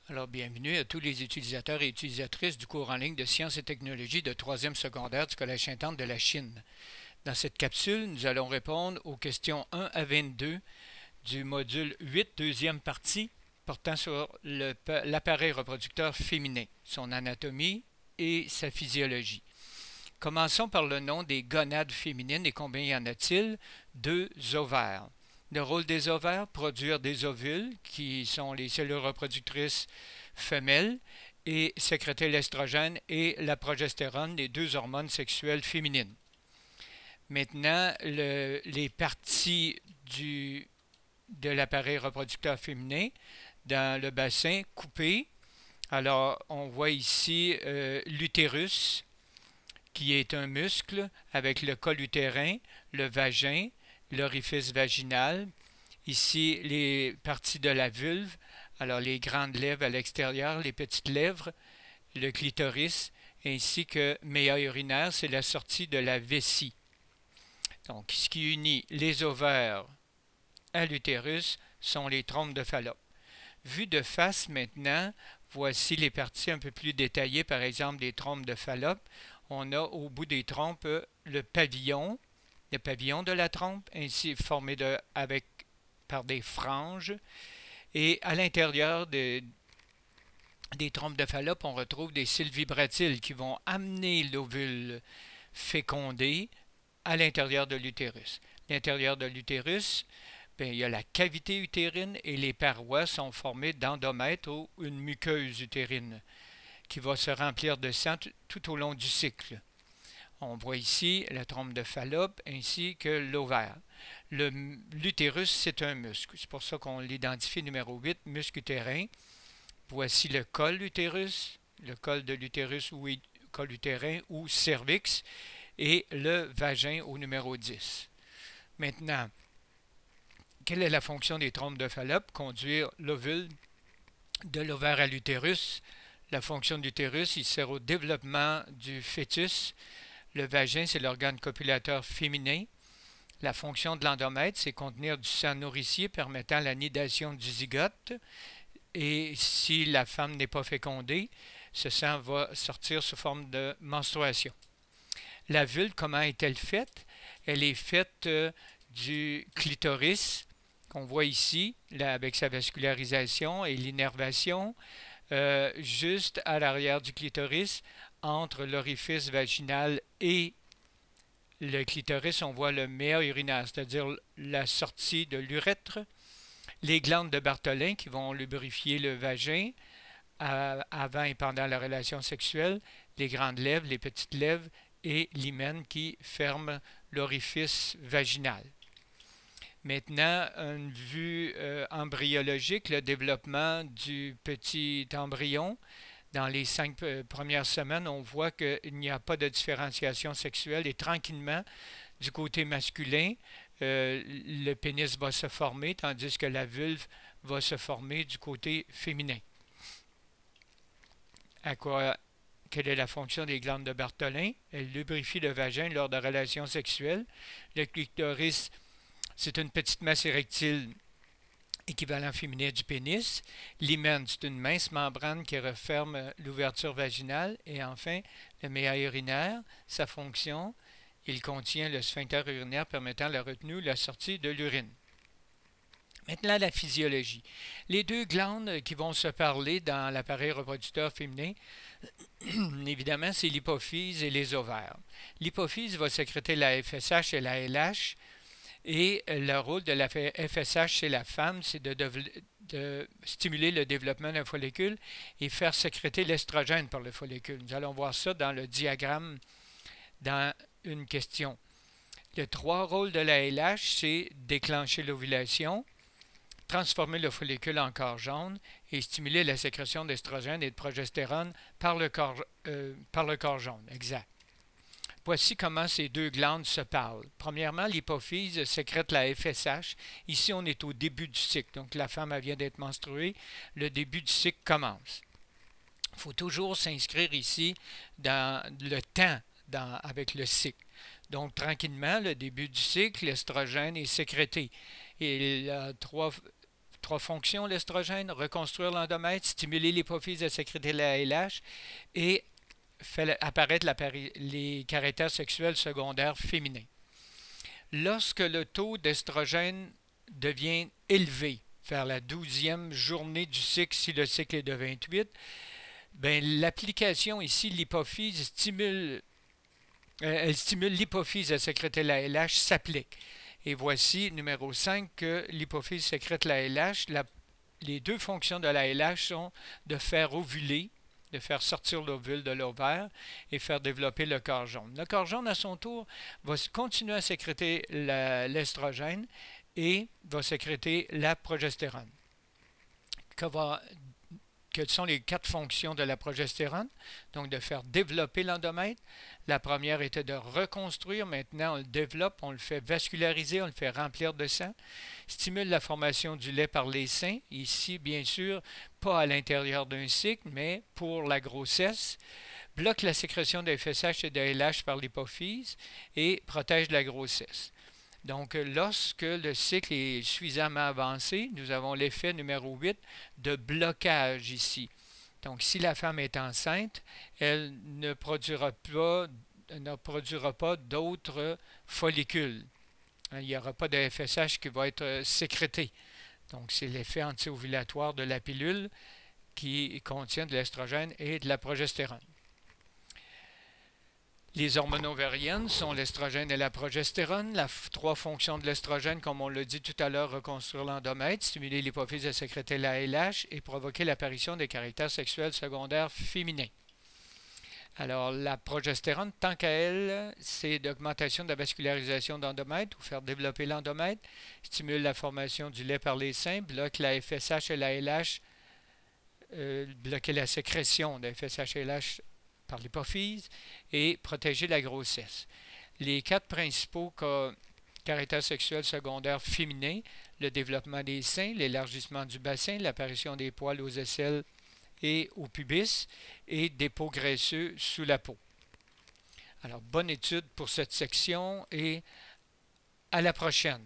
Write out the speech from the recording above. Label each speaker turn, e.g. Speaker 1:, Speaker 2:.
Speaker 1: Alors, bienvenue à tous les utilisateurs et utilisatrices du cours en ligne de sciences et technologies de troisième secondaire du Collège Sainte-Anne de la Chine. Dans cette capsule, nous allons répondre aux questions 1 à 22 du module 8, deuxième partie, portant sur l'appareil reproducteur féminin, son anatomie et sa physiologie. Commençons par le nom des gonades féminines et combien y en a-t-il? Deux ovaires. Le rôle des ovaires, produire des ovules, qui sont les cellules reproductrices femelles, et sécréter l'estrogène et la progestérone, les deux hormones sexuelles féminines. Maintenant, les parties de l'appareil reproducteur féminin dans le bassin coupé. Alors, on voit ici l'utérus, qui est un muscle avec le col utérin, le vagin, l'orifice vaginal. Ici, les parties de la vulve, alors les grandes lèvres à l'extérieur, les petites lèvres, le clitoris, ainsi que méa urinaire, c'est la sortie de la vessie. Donc, ce qui unit les ovaires à l'utérus sont les trompes de Fallope. Vu de face maintenant, voici les parties un peu plus détaillées, par exemple des trompes de Fallope. On a au bout des trompes le pavillon de la trompe, ainsi formé par des franges. Et à l'intérieur des trompes de Fallope, on retrouve des cils vibratiles qui vont amener l'ovule fécondé à l'intérieur de l'utérus. L'intérieur de l'utérus, il y a la cavité utérine et les parois sont formées d'endomètre ou une muqueuse utérine qui va se remplir de sang tout au long du cycle. On voit ici la trompe de Fallope ainsi que l'ovaire. L'utérus, c'est un muscle. C'est pour ça qu'on l'identifie numéro 8, muscle utérin. Voici le col utérus, le col de l'utérus ou col utérin ou cervix, et le vagin au numéro 10. Maintenant, quelle est la fonction des trompes de Fallope? Conduire l'ovule de l'ovaire à l'utérus. La fonction de l'utérus, il sert au développement du fœtus. Le vagin, c'est l'organe copulateur féminin. La fonction de l'endomètre, c'est contenir du sang nourricier permettant la nidation du zygote. Et si la femme n'est pas fécondée, ce sang va sortir sous forme de menstruation. La vulve, comment est-elle faite? Elle est faite du clitoris, qu'on voit ici, là, avec sa vascularisation et l'innervation, juste à l'arrière du clitoris, entre l'orifice vaginal et le clitoris, on voit le méa urinaire, c'est-à-dire la sortie de l'urètre, les glandes de Bartholin qui vont lubrifier le vagin avant et pendant la relation sexuelle, les grandes lèvres, les petites lèvres et l'hymen qui ferme l'orifice vaginal. Maintenant, une vue embryologique, le développement du petit embryon. Dans les 5 premières semaines, on voit qu'il n'y a pas de différenciation sexuelle et tranquillement, du côté masculin, le pénis va se former, tandis que la vulve va se former du côté féminin. Quelle est la fonction des glandes de Bartholin? Elles lubrifient le vagin lors de relations sexuelles. Le clitoris, c'est une petite masse érectile équivalent féminin du pénis. L'hymen, c'est une mince membrane qui referme l'ouverture vaginale. Et enfin, le méa urinaire, sa fonction, il contient le sphincter urinaire permettant la retenue ou la sortie de l'urine. Maintenant, la physiologie. Les deux glandes qui vont se parler dans l'appareil reproducteur féminin, évidemment, c'est l'hypophyse et les ovaires. L'hypophyse va sécréter la FSH et la LH. Et le rôle de la FSH chez la femme, c'est de stimuler le développement d'un follicule et faire sécréter l'estrogène par le follicule. Nous allons voir ça dans le diagramme dans une question. Les trois rôles de la LH, c'est déclencher l'ovulation, transformer le follicule en corps jaune et stimuler la sécrétion d'estrogène et de progestérone par le corps jaune. Exact. Voici comment ces deux glandes se parlent. Premièrement, l'hypophyse sécrète la FSH. Ici, on est au début du cycle. Donc, la femme vient d'être menstruée. Le début du cycle commence. Il faut toujours s'inscrire ici dans le temps avec le cycle. Donc, tranquillement, le début du cycle, l'estrogène est sécrété. Et trois fonctions, l'estrogène: reconstruire l'endomètre, stimuler l'hypophyse à sécréter la ALH et fait apparaître les caractères sexuels secondaires féminins. Lorsque le taux d'estrogène devient élevé vers la 12e journée du cycle, si le cycle est de 28, ben, l'application ici, l'hypophyse elle stimule l'hypophyse à sécréter la LH s'applique. Et voici, numéro 5, que l'hypophyse sécrète la LH. Les deux fonctions de la LH sont de faire ovuler, de faire sortir l'ovule de l'ovaire et faire développer le corps jaune. Le corps jaune, à son tour, va continuer à sécréter l'estrogène et va sécréter la progestérone. Quelles sont les 4 fonctions de la progestérone? Donc, de faire développer l'endomètre. La première était de reconstruire. Maintenant, on le développe, on le fait vasculariser, on le fait remplir de sang. Stimule la formation du lait par les seins. Ici, bien sûr, pas à l'intérieur d'un cycle, mais pour la grossesse. Bloque la sécrétion des FSH et de LH par l'hypophyse et protège la grossesse. Donc, lorsque le cycle est suffisamment avancé, nous avons l'effet numéro 8 de blocage ici. Donc, si la femme est enceinte, elle ne produira pas d'autres follicules. Il n'y aura pas de FSH qui va être sécrété. Donc, c'est l'effet anti-ovulatoire de la pilule qui contient de l'estrogène et de la progestérone. Les hormones ovariennes sont l'estrogène et la progestérone. Les 3 fonctions de l'estrogène, comme on l'a dit tout à l'heure: reconstruire l'endomètre, stimuler l'hypophyse à sécréter la LH et provoquer l'apparition des caractères sexuels secondaires féminins. Alors, la progestérone, tant qu'à elle, c'est l'augmentation de la vascularisation d'endomètre ou faire développer l'endomètre, stimule la formation du lait par les seins, bloque la FSH et la LH, bloquer la sécrétion de FSH et LH par l'hypophyse et protéger la grossesse. Les 4 principaux caractères sexuels secondaires féminins: le développement des seins, l'élargissement du bassin, l'apparition des poils aux aisselles et au pubis et des peaux graisseux sous la peau. Alors, bonne étude pour cette section et à la prochaine.